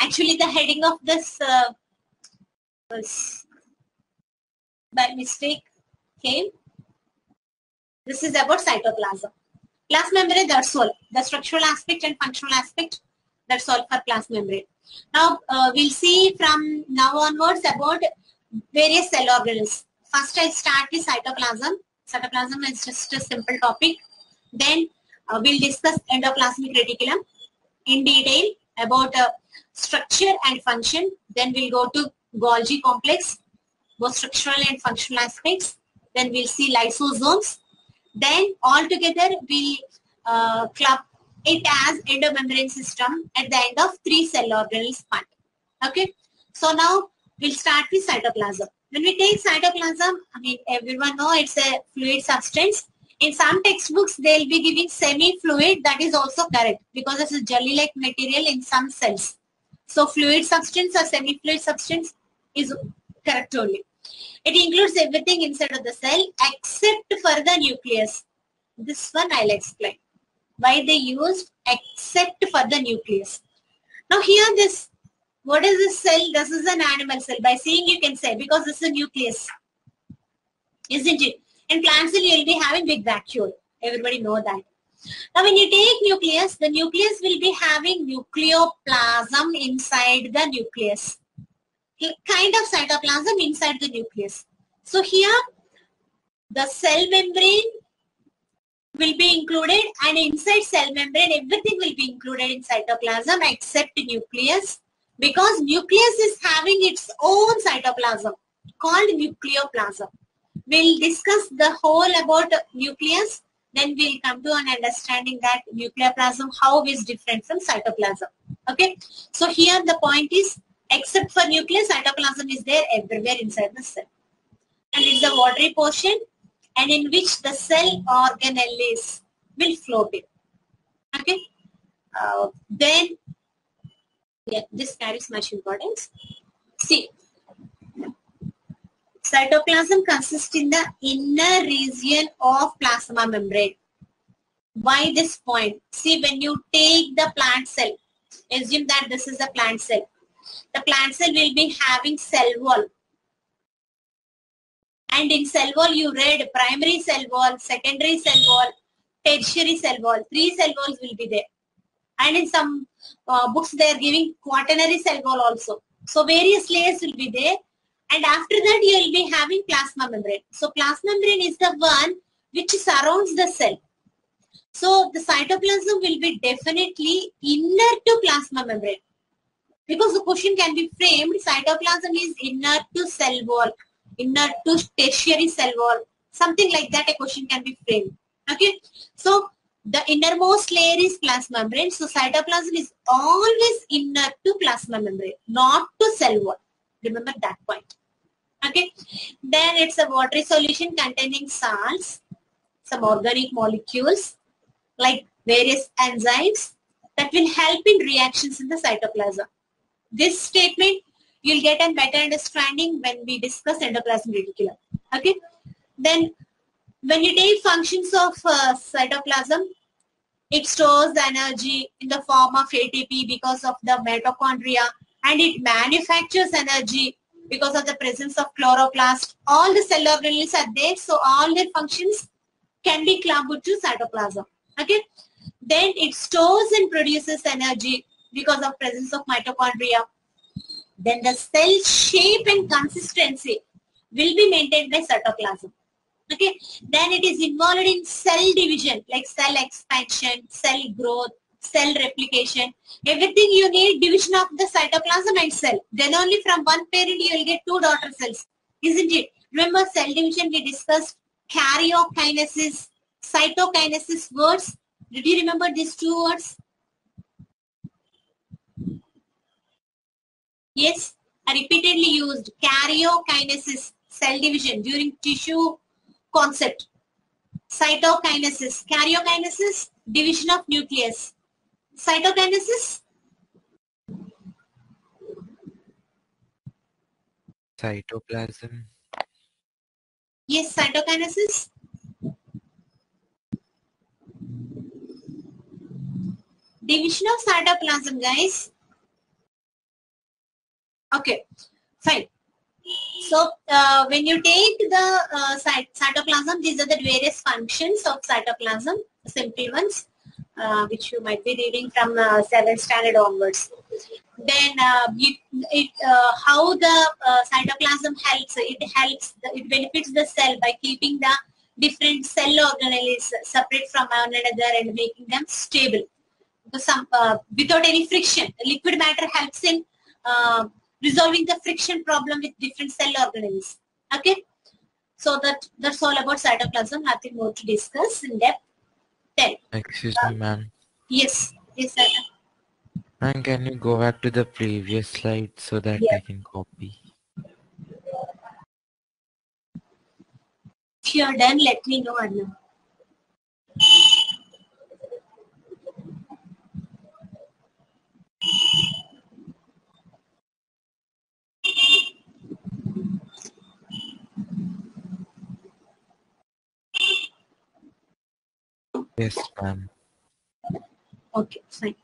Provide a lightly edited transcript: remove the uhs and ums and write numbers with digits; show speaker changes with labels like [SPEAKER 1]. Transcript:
[SPEAKER 1] Actually, the heading of this was by mistake came. This is about cytoplasm. Plasma membrane, that's all. The structural aspect and functional aspect, that's all for plasma membrane. Now, we'll see from now onwards about various cell organelles. First, I'll start with cytoplasm. Cytoplasm is just a simple topic. Then, we'll discuss endoplasmic reticulum in detail about structure and function. Then, we'll go to Golgi complex, both structural and functional aspects. Then, we'll see lysosomes. Then altogether we'll club it as endomembrane system at the end of 3 cell organelles part. Okay. So now we'll start with cytoplasm. When we take cytoplasm, I mean everyone know it's a fluid substance. In some textbooks they'll be giving semi-fluid. That is also correct because it's a jelly-like material in some cells. So fluid substance or semi-fluid substance is correct only. It includes everything inside of the cell except for the nucleus. This one I'll explain. Why they used except for the nucleus. Now here this, what is this cell? This is an animal cell. By seeing you can say because this is a nucleus. Isn't it? In plant cell you will be having big vacuole. Everybody know that. Now when you take nucleus, the nucleus will be having nucleoplasm inside the nucleus. Kind of cytoplasm inside the nucleus. So here the cell membrane will be included and inside cell membrane everything will be included in cytoplasm except nucleus because nucleus is having its own cytoplasm called nucleoplasm. We'll discuss the whole about nucleus, then we'll come to an understanding that nucleoplasm how is different from cytoplasm. Okay, so here the point is except for nucleus, cytoplasm is there everywhere inside the cell. And it's a watery portion and in which the cell organelles will float in. Okay. Then, yeah, this carries much importance. See, cytoplasm consists in the inner region of plasma membrane. Why this point? See, when you take the plant cell, assume that this is a plant cell. The plant cell will be having cell wall. And in cell wall you read primary cell wall, secondary cell wall, tertiary cell wall. 3 cell walls will be there. And in some books they are giving quaternary cell wall also. So various layers will be there. And after that you will be having plasma membrane. So plasma membrane is the one which surrounds the cell. So the cytoplasm will be definitely inner to plasma membrane. Because the question can be framed, cytoplasm is inner to cell wall, inner to tertiary cell wall, something like that a question can be framed. Okay, so the innermost layer is plasma membrane, so cytoplasm is always inner to plasma membrane, not to cell wall. Remember that point. Okay, then it's a watery solution containing salts, some organic molecules like various enzymes that will help in reactions in the cytoplasm. This statement you'll get a better understanding when we discuss endoplasmic reticulum. Okay. Then when you take functions of cytoplasm, it stores the energy in the form of ATP because of the mitochondria and it manufactures energy because of the presence of chloroplast. All the cell organelles are there, so all their functions can be clubbed to cytoplasm. Okay. Then it stores and produces energy because of presence of mitochondria. Then the cell shape and consistency will be maintained by cytoplasm. Okay. Then it is involved in cell division like cell expansion, cell growth, cell replication. Everything you need division of the cytoplasm and cell. Then only from one parent you will get 2 daughter cells. Isn't it? Remember cell division we discussed karyokinesis, cytokinesis words. Did you remember these 2 words? Yes, I repeatedly used karyokinesis, cell division during tissue concept. Cytokinesis, karyokinesis, division of nucleus. Cytokinesis?
[SPEAKER 2] Cytoplasm.
[SPEAKER 1] Yes, cytokinesis. Division of cytoplasm, guys. Okay, fine. So when you take the cytoplasm, these are the various functions of cytoplasm, simple ones, which you might be reading from 7th standard onwards. Then how the cytoplasm helps, it benefits the cell by keeping the different cell organelles separate from one another and making them stable. Without any friction, liquid matter helps in resolving the friction problem with different cell organelles. Okay, so that's all about cytoplasm. Nothing more to discuss in depth. Then,
[SPEAKER 2] Excuse me, ma'am.
[SPEAKER 1] yes, yes, sir.
[SPEAKER 2] Ma'am, can you go back to the previous slide so that
[SPEAKER 1] Yeah.
[SPEAKER 2] I can copy?
[SPEAKER 1] If you are done, let me know, Anna.
[SPEAKER 2] Yes, ma'am.
[SPEAKER 1] Okay, fine.